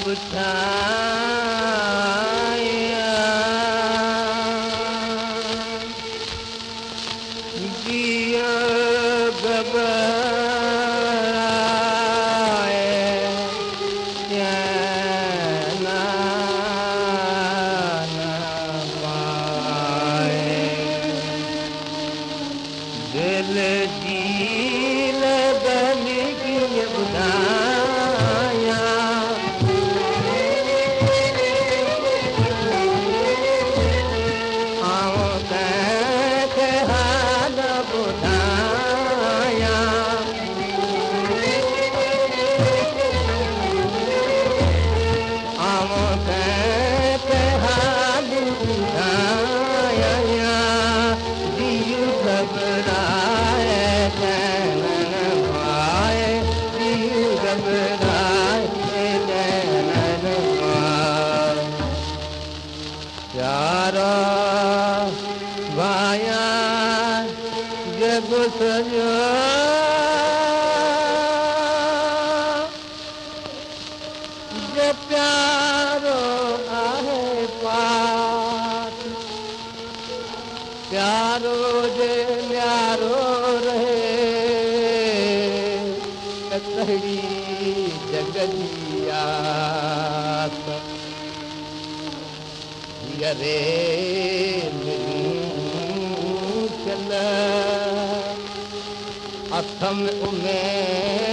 बुधाया जिया घबराए चैन न पाए दिल जी लगन कीअं ॿुधायां आऊं कंहिंखे हाल ॿुधायां आऊं कंहिंखे हाल ॿुधायां दिलि घबराए चैन न पाए दिलि घबराए चैन न पाए प्यारा भाया जग सॼो जे प्यारो आहे पास प्यारो जे न्यारो रहे त कहिड़ी जग जी आस रे चल हथ में उमेदूं